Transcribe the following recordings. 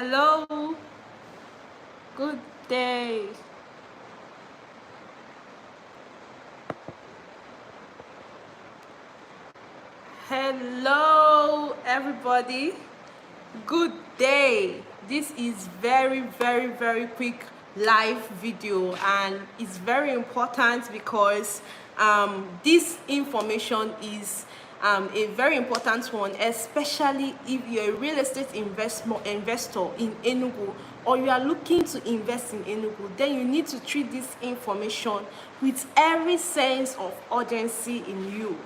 Hello, good day. Hello, everybody. Good day. This is very quick live video, and it's very important because this information is a very important one, especially if you're a real estate investor in Enugu, or you are looking to invest in Enugu. Then you need to treat this information with every sense of urgency in you.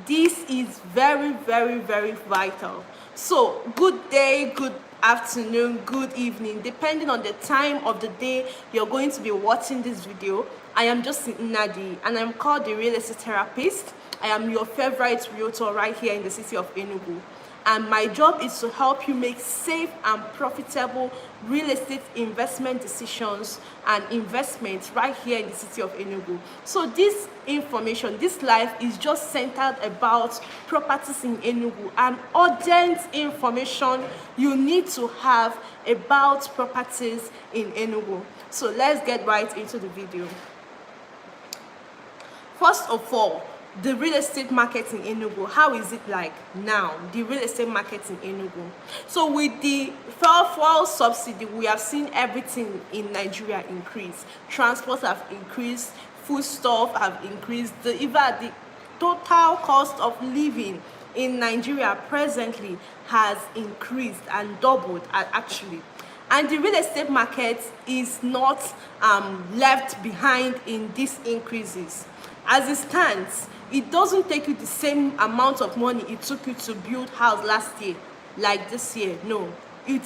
This is very vital. So good day, good afternoon, good evening, depending on the time of the day you're going to be watching this video. I am Josie Nnadi, and I'm called the real estate therapist. I am your favorite realtor right here in the city of Enugu, and my job is to help you make safe and profitable real estate investment decisions and investments right here in the city of Enugu. So this information, this live is just centered about properties in Enugu and urgent information you need to have about properties in Enugu. So let's get right into the video. First of all, the real estate market in Enugu, how is it like now? The real estate market in Enugu. So with the fuel subsidy, we have seen everything in Nigeria increase. Transport have increased, foodstuff have increased, even the total cost of living in Nigeria presently has increased and doubled actually. And the real estate market is not left behind in these increases. As it stands, it doesn't take you the same amount of money it took you to build house last year like this year. No, it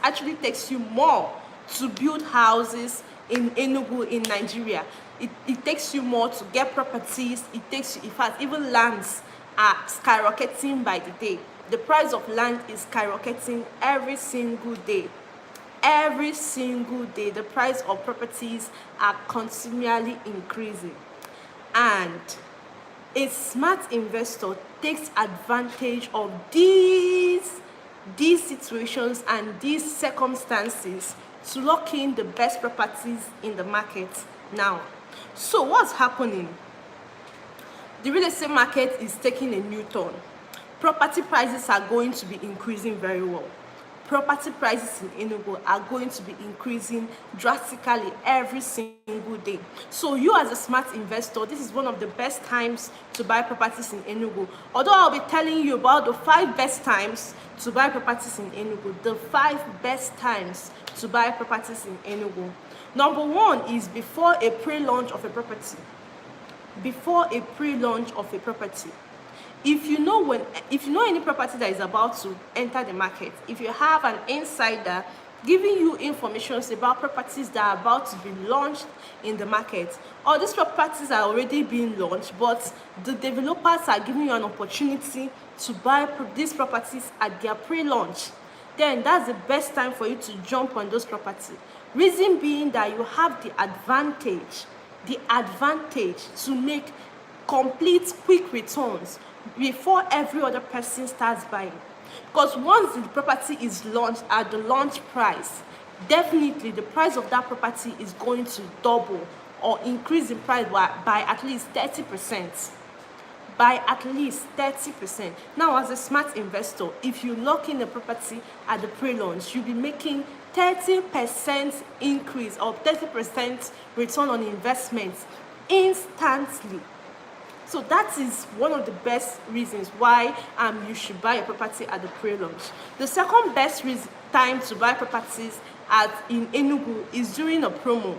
actually takes you more to build houses in Enugu in Nigeria. It takes you more to get properties. It takes you, in fact, even lands are skyrocketing by the day. The price of land is skyrocketing every single day. Every single day, the price of properties are continually increasing. And a smart investor takes advantage of these situations and these circumstances to lock in the best properties in the market now. So what's happening? The real estate market is taking a new turn. Property prices are going to be increasing very well. Property prices in Enugu are going to be increasing drastically every single day. So you, as a smart investor, this is one of the best times to buy properties in Enugu. Although I'll be telling you about the 5 best times to buy properties in Enugu. The 5 best times to buy properties in Enugu. Number 1 is before a pre-launch of a property. Before a pre-launch of a property. If you know any property that is about to enter the market, if you have an insider giving you information about properties that are about to be launched in the market, or these properties are already being launched, but the developers are giving you an opportunity to buy these properties at their pre-launch, then that's the best time for you to jump on those properties. Reason being that you have the advantage to make complete quick returns before every other person starts buying. Because once the property is launched at the launch price, definitely the price of that property is going to double or increase in price by at least 30%. By at least 30%. Now, as a smart investor, if you lock in a property at the pre-launch, you'll be making 30% increase or 30% return on investment instantly. So that is one of the best reasons why you should buy a property at the pre-launch. The second best time to buy properties in Enugu is during a promo.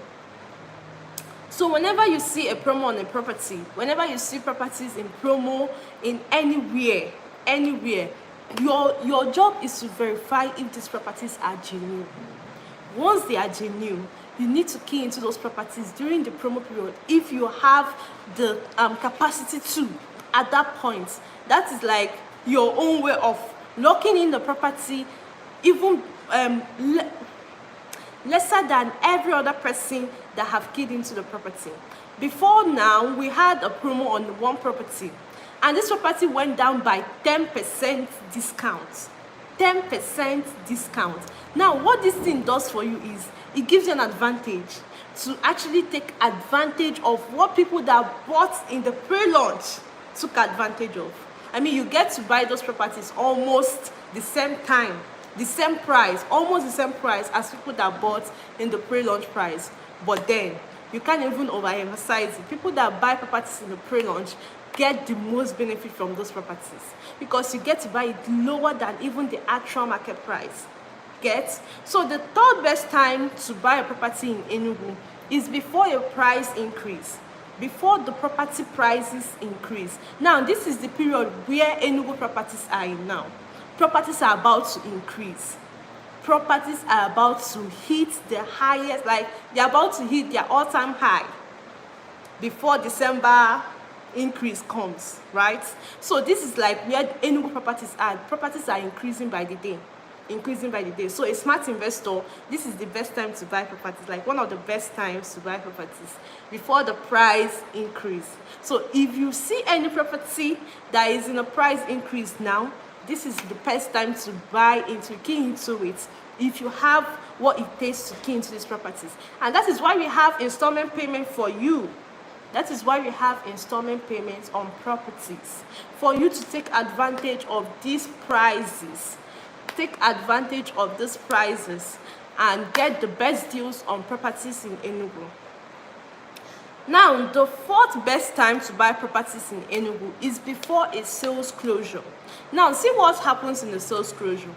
So whenever you see a promo on a property, whenever you see properties in promo in anywhere, your job is to verify if these properties are genuine. Once they are genuine, you need to key into those properties during the promo period if you have the capacity to at that point. That is like your own way of locking in the property even lesser than every other person that have keyed into the property. Before now, we had a promo on one property, and this property went down by 10% discount. 10% discount. Now, what this thing does for you is it gives you an advantage to actually take advantage of what people that bought in the pre-launch took advantage of. I mean, you get to buy those properties almost the same time, the same price, almost the same price as people that bought in the pre-launch price. But then you can't even overemphasize it. People that buy properties in the pre-launch get the most benefit from those properties because you get to buy it lower than even the actual market price. Get? So the third best time to buy a property in Enugu is before a price increase, before the property prices increase. Now, this is the period where Enugu properties are in now. Properties are about to increase. Properties are about to hit the highest, like they're about to hit their all-time high before December increase comes, right? So this is like where Enugu properties are. Properties are increasing by the day. So a smart investor, this is the best time to buy properties, like one of the best times to buy properties before the price increase. So if you see any property that is in a price increase now, this is the best time to buy into, key into it, if you have what it takes to key into these properties. And that is why we have installment payment for you. That is why we have installment payments on properties, for you to take advantage of these prices. Take advantage of these prices and get the best deals on properties in Enugu. Now, the fourth best time to buy properties in Enugu is before a sales closure. Now, see what happens in the sales closure.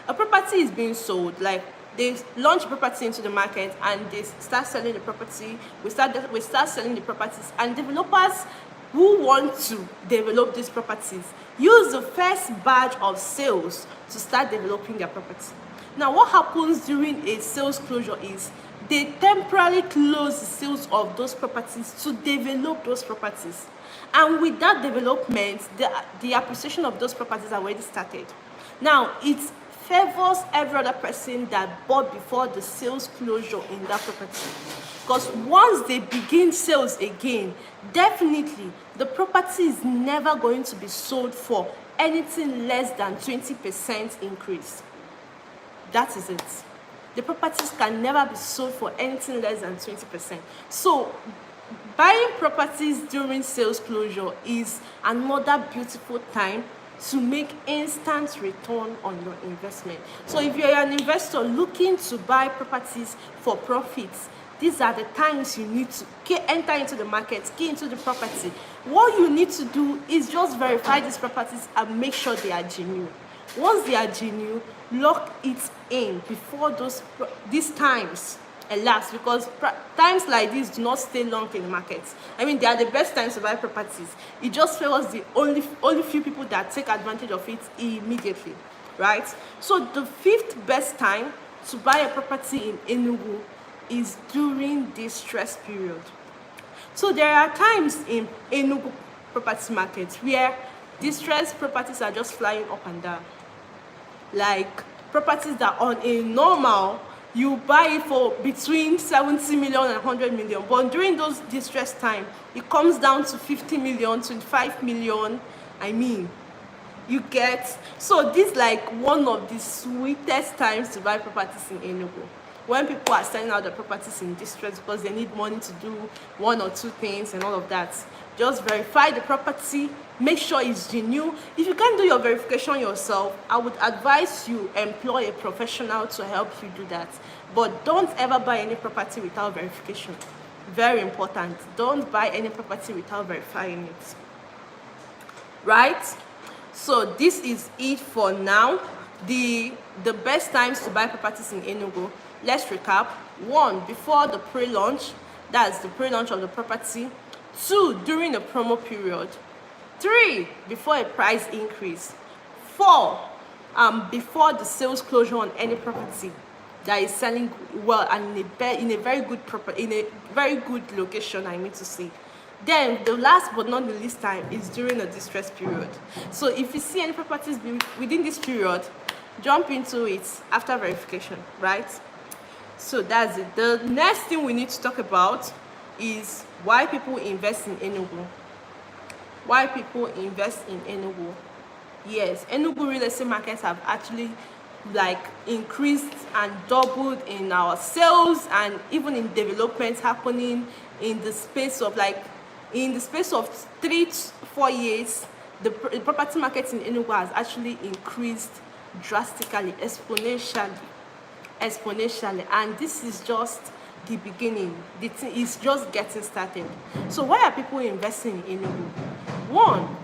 A property is being sold, like they launch property into the market and they start selling the property. We start selling the properties, and developers who want to develop these properties use the first batch of sales to start developing their property. Now, what happens during a sales closure is they temporarily close the sales of those properties to develop those properties. And with that development, the appreciation of those properties are already started. Now, it favors every other person that bought before the sales closure in that property. Because once they begin sales again, definitely the property is never going to be sold for anything less than 20% increase. That is it. The properties can never be sold for anything less than 20%. So buying properties during sales closure is another beautiful time to make instant return on your investment. So if you're an investor looking to buy properties for profits, these are the times you need to enter into the market, key into the property. What you need to do is just verify these properties and make sure they are genuine. Once they are genuine, lock it in before these times elapse, because times like this do not stay long in the market. I mean, they are the best times to buy properties. It just favors the only few people that take advantage of it immediately, right? So the fifth best time to buy a property in Enugu is during this stress period. So there are times in Enugu property markets where distressed properties are just flying up and down. Like properties that on a normal, you buy it for between 70 million and 100 million. But during those distress time, it comes down to 50 million, 25 million. I mean, you get. So this is like one of the sweetest times to buy properties in Enugu. When people are selling out the properties in distress because they need money to do one or two things and all of that. Just verify the property, make sure it's genuine. If you can't do your verification yourself, I would advise you employ a professional to help you do that. But don't ever buy any property without verification. Very important. Don't buy any property without verifying it. Right? So this is it for now. The best times to buy properties in Enugu. Let's recap. 1, before the pre-launch. That's the pre-launch of the property. 2, during the promo period. 3, before a price increase. 4, before the sales closure on any property that is selling well and in a very good location, I mean to say. Then the last but not the least time is during the distress period. So if you see any properties within this period, jump into it after verification, right? So that's it. The next thing we need to talk about is why people invest in Enugu. Why people invest in Enugu. Yes, Enugu real estate markets have actually like increased and doubled in our sales, and even in development happening in the space of like in the space of 3 to 4 years. The property market in Enugu has actually increased drastically, exponentially, and this is just the beginning. The thing is just getting started. So why are people investing in Enugu? One,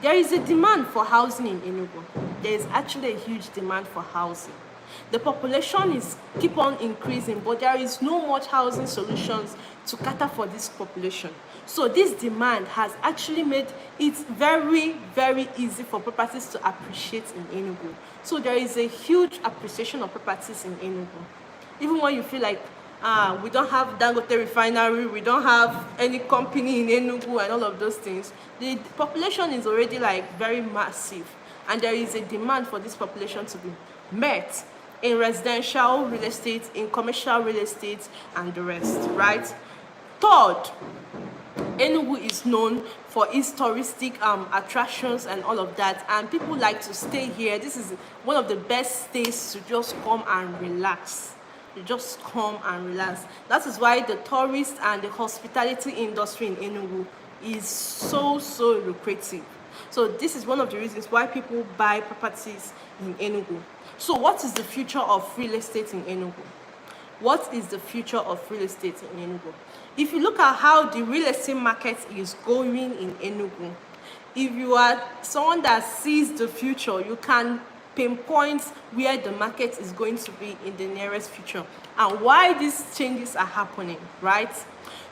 there is a demand for housing in Enugu. There is actually a huge demand for housing. The population is keep on increasing, but there is no much housing solutions to cater for this population. So this demand has actually made it very, very easy for properties to appreciate in Enugu. So there is a huge appreciation of properties in Enugu. Even when you feel like we don't have Dangote refinery, we don't have any company in Enugu and all of those things, the population is already like very massive, and there is a demand for this population to be met in residential real estate, in commercial real estate, and the rest, right? Third, Enugu is known for its touristic attractions and all of that, and people like to stay here. This is one of the best stays to just come and relax. You just come and relax. That is why the tourist and the hospitality industry in Enugu is so lucrative. So this is one of the reasons why people buy properties in Enugu. So what is the future of real estate in Enugu? What is the future of real estate in Enugu? If you look at how the real estate market is going in Enugu, if you are someone that sees the future, you can pinpoint where the market is going to be in the nearest future and why these changes are happening, right?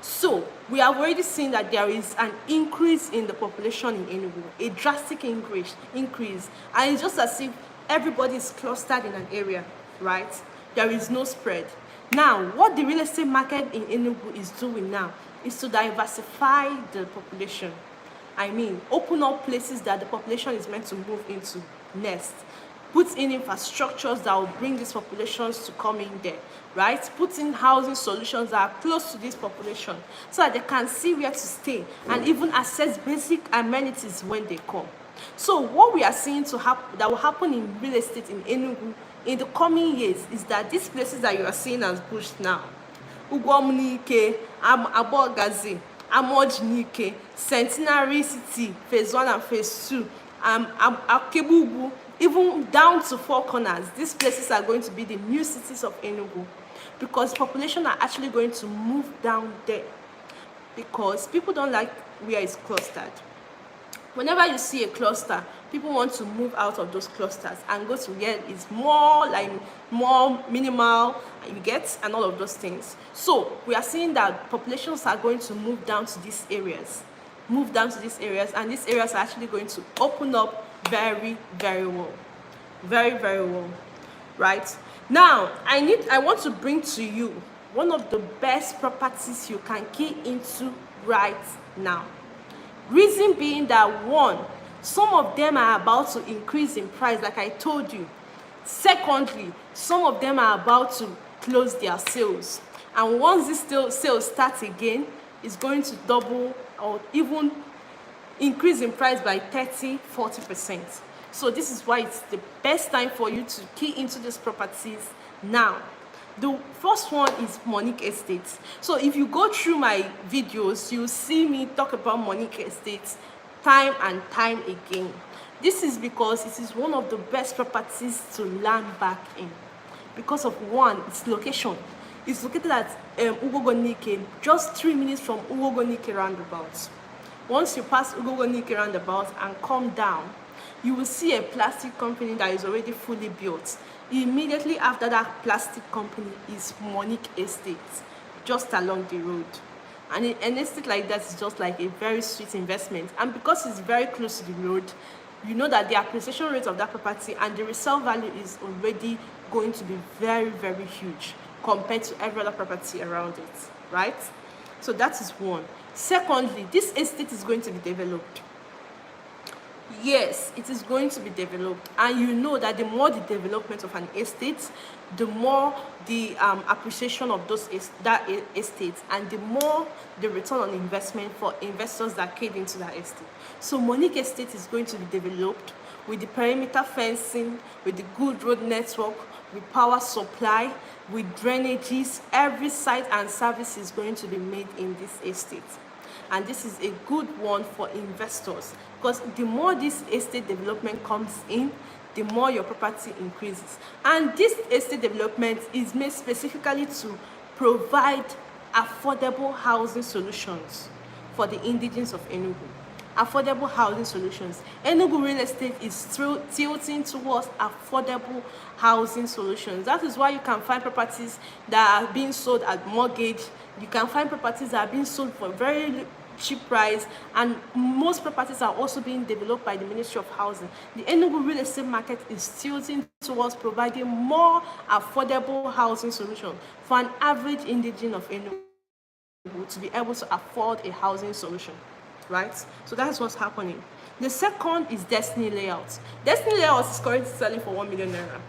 So we have already seen that there is an increase in the population in Enugu, a drastic increase, and it's just as if everybody is clustered in an area, right? There is no spread. Now, what the real estate market in Enugu is doing now is to diversify the population. I mean, open up places that the population is meant to move into next. Put in infrastructures that will bring these populations to come in there, right? Put in housing solutions that are close to this population so that they can see where to stay and even access basic amenities when they come. So what we are seeing that will happen in real estate in Enugu in the coming years is that these places that you are seeing as bush now, Ugwumunike, Abogazi, Amojinike, Centenary City, Phase 1 and Phase 2, Akebugu, even down to Four Corners, these places are going to be the new cities of Enugu because population are actually going to move down there because people don't like where it's clustered. Whenever you see a cluster, people want to move out of those clusters and go to where it's more minimal, you get, and all of those things. So we are seeing that populations are going to move down to these areas, and these areas are actually going to open up very, very well, right? Now, I want to bring to you one of the best properties you can key into right now. Reason being that, one, some of them are about to increase in price, like I told you. Secondly, some of them are about to close their sales. And once this sales starts again, it's going to double or even increase in price by 30-40%. So this is why it's the best time for you to key into these properties now. The first one is Monique Estates. So if you go through my videos, you'll see me talk about Monique Estates time and time again. This is because it is one of the best properties to land back in. Because of one, its location. It's located at Ugogonike, just 3 minutes from Ugogonike roundabout. Once you pass Ugogonike roundabout and come down, you will see a plastic company that is already fully built. Immediately after that plastic company is Monique Estates, just along the road. And an estate like that is just like a very sweet investment. And because it's very close to the road, you know that the appreciation rate of that property and the resale value is already going to be very, very huge compared to every other property around it, right? So that is one. Secondly, this estate is going to be developed. yes, it is going to be developed, and you know that the more the development of an estate, the more the appreciation of estate, and the more the return on investment for investors that came into that estate. So Monique Estate is going to be developed with the perimeter fencing, with the good road network, with power supply, with drainages. Every site and service is going to be made in this estate. And this is a good one for investors, because the more this estate development comes in, the more your property increases. And this estate development is made specifically to provide affordable housing solutions for the indigenes of Enugu. Affordable housing solutions. Enugu real estate is tilting towards affordable housing solutions. That is why you can find properties that are being sold at mortgage. You can find properties that are being sold for very cheap price, and most properties are also being developed by the Ministry of Housing. The Enugu real estate market is tilting towards providing more affordable housing solutions for an average indigene of Enugu to be able to afford a housing solution, right? So that's what's happening. The second is Destiny Layout. Destiny Layout is currently selling for 1 million naira,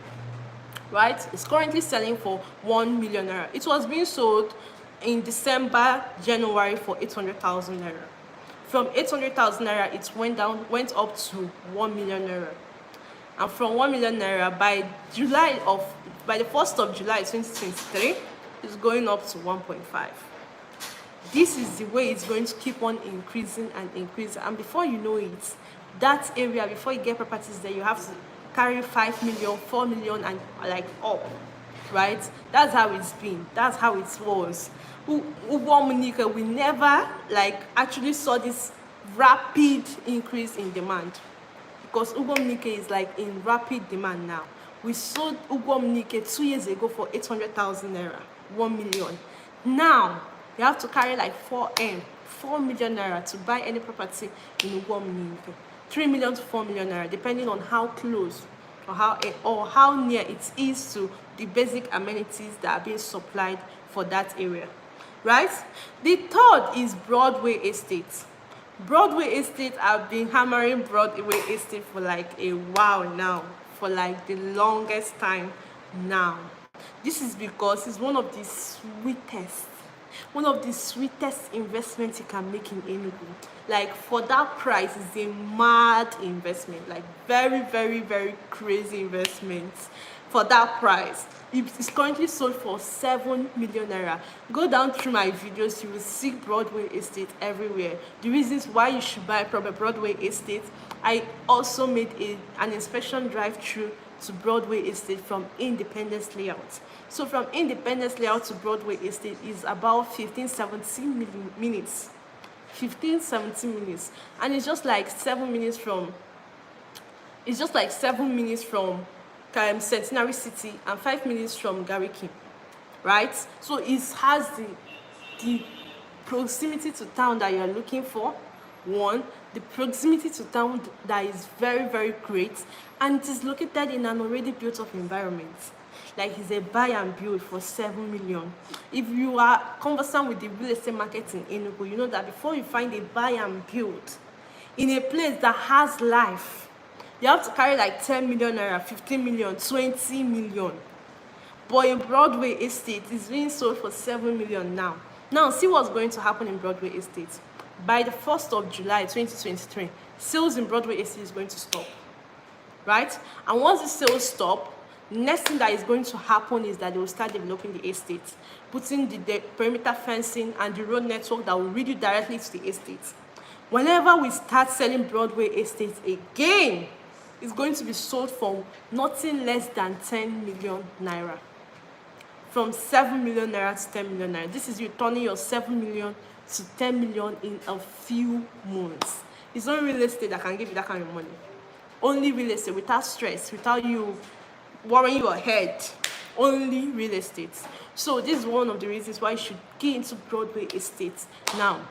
right? It's currently selling for 1 million naira. It was being sold in December, January for 800,000 naira. From 800,000 naira, it went up to 1 million naira. And from 1 million naira, by the 1st of July 2023, it's going up to 1.5. This is the way it's going to keep on increasing and increasing. And before you know it, that area, before you get properties there, you have to carry 5 million, 4 million, and like up, right? That's how it's been. That's how it was. We never actually saw this rapid increase in demand, because Ugwumunike is in rapid demand now. We sold Ugwumunike 2 years ago for 800,000 naira, 1 million. Now you have to carry 4 million naira to buy any property in Ugwumunike. 3 million to 4 million naira, depending on how close or how near it is to the basic amenities that are being supplied for that area, right? The third is Broadway Estate. Broadway Estate, I've been hammering Broadway Estate for a while now, for the longest time now. This is because it's one of the sweetest investments you can make in Enugu. For that price, it's a mad investment, very, very, very crazy investment for that price. It's currently sold for 7 million naira. Go down through my videos, you will see Broadway Estate everywhere. The reasons why you should buy from a Broadway Estate. I also made an inspection drive-through to Broadway Estate from Independence Layout. So from Independence Layout to Broadway Estate is about 15-17 minutes. 15-17 minutes. And it's just 7 minutes from Centenary City and 5 minutes from Gariki, right? So it has the proximity to town that you are looking for. One, the proximity to town that is very, very great, and it is located in an already built up environment. It's a buy and build for 7 million. If you are conversant with the real estate market in Enugu, you know that before you find a buy and build in a place that has life, you have to carry 10 million naira, 15 million, 20 million. But in Broadway Estate, it's being sold for 7 million now. Now, see what's going to happen in Broadway Estate. By the 1st of July 2023, sales in Broadway Estate is going to stop, right? And once the sales stop, next thing that is going to happen is that they will start developing the estate, putting the perimeter fencing and the road network that will lead you directly to the estate. Whenever we start selling Broadway Estate again, it's going to be sold for nothing less than 10 million naira. From 7 million naira to 10 million naira. This is you turning your 7 million to 10 million in a few months. It's not real estate that can give you that kind of money. Only real estate, without stress, without you worrying your head. Only real estate. So this is one of the reasons why you should get into Broadway Estate now.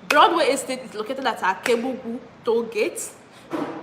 Broadway Estate is located at Akebugu toll gate.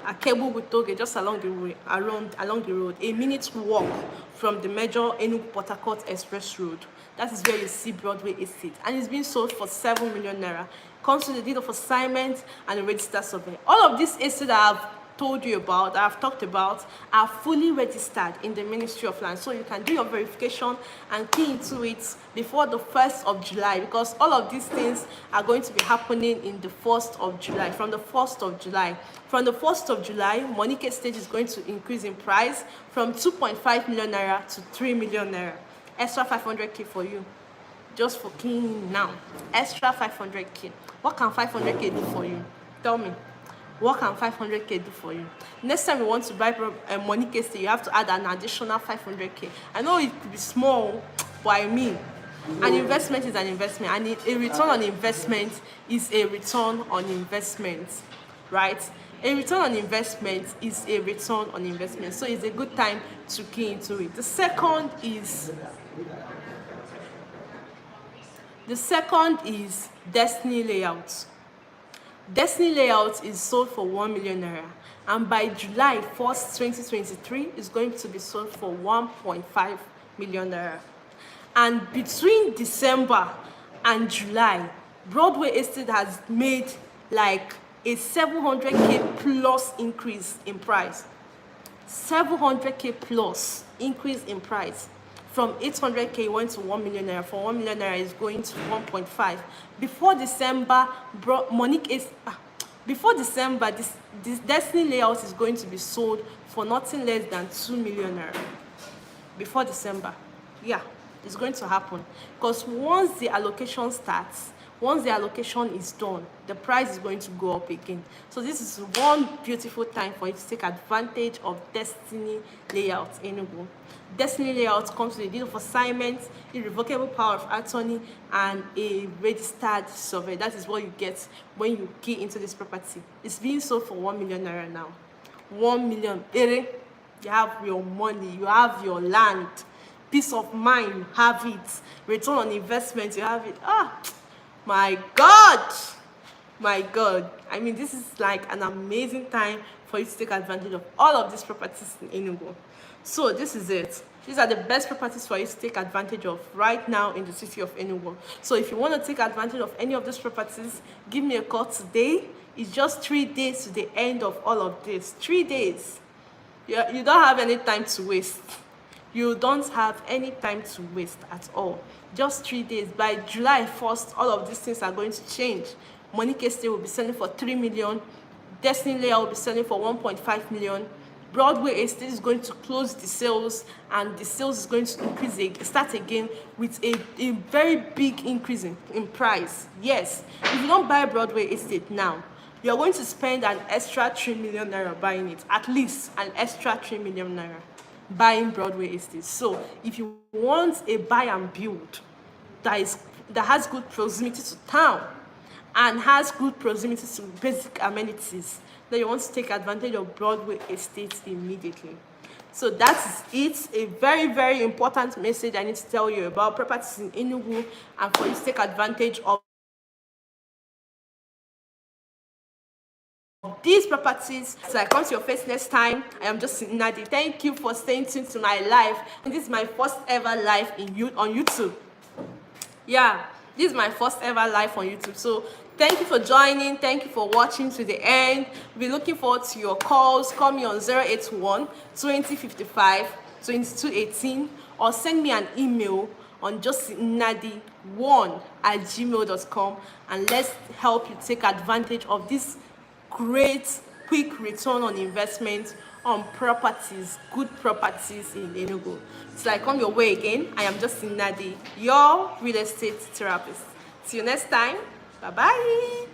a cable with toge just along the way, along the road, a minute's walk from the major Enugu Port Harcourt Express Road. That is where you see Broadway Estate, and it's being sold for 7 million naira. Comes with the deed of assignment and a registered survey. All of these estates that I've told you about, I've talked about, are fully registered in the Ministry of Land. So you can do your verification and key into it before the 1st of July, because all of these things are going to be happening in the 1st of July, from the 1st of July. From the 1st of July, Monike Estate is going to increase in price from 2.5 million naira to 3 million naira. Extra 500k for you, just for keying now. Extra 500k. What can 500k do for you? Tell me. What can 500k do for you? Next time you want to buy Monike Estate, you have to add an additional 500k. I know it could be small, but I mean, an investment is an investment, and a return on investment is a return on investment, right? A return on investment is a return on investment. So it's a good time to key into it. The second is Destiny Layout. Destiny Layout is sold for 1 million naira, and by July 1st, 2023, it's going to be sold for 1.5 million naira. And between December and July, Broadway Estate has made like a 700k plus increase in price. 700k plus increase in price. From 800k went to 1 million naira. For 1 million naira is going to 1.5. Before December, before December, this Destiny Layout is going to be sold for nothing less than 2 million naira. Before December, yeah, it's going to happen, because once the allocation starts, once the allocation is done, the price is going to go up again. So this is one beautiful time for you to take advantage of Destiny Layout Enugu. Destiny Layout comes with a deed of assignment, irrevocable power of attorney, and a registered survey. That is what you get when you key into this property. It's being sold for 1 million naira now. 1 million. You have your money, you have your land, peace of mind, you have it. Return on investment, you have it. My God, my God. I mean, this is like an amazing time for you to take advantage of all of these properties in Enugu. So this is it. These are the best properties for you to take advantage of right now in the city of Enugu. So if you want to take advantage of any of these properties, give me a call today. It's just 3 days to the end of all of this. 3 days. You don't have any time to waste. You don't have any time to waste at all. Just 3 days. By July 1st, all of these things are going to change. Monike Estate will be selling for 3 million. Destiny Layout will be selling for 1.5 million. Broadway Estate is going to close the sales, and the sales is going to start again with a very big increase in price. Yes, if you don't buy Broadway Estate now, you're going to spend an extra 3 million naira buying it. At least an extra 3 million naira buying Broadway Estate. So if you want a buy and build that has good proximity to town and has good proximity to basic amenities, then you want to take advantage of Broadway Estates immediately. So that is it. A very, very important message I need to tell you about properties in Enugu, and for you to take advantage of these properties. So I come to your face next time. I am Josie Nnadi. Thank you for staying tuned to my live. And this is my first ever live on YouTube. Yeah, this is my first ever live on YouTube. So thank you for joining. Thank you for watching to the end. We'll be looking forward to your calls. Call me on 081 2055 2218, or send me an email on josiennadi1@gmail.com, and let's help you take advantage of this great quick return on investment on properties, good properties in Enugu. Till I come your way again, I am Josie Nnadi, your real estate therapist. See you next time. Bye bye.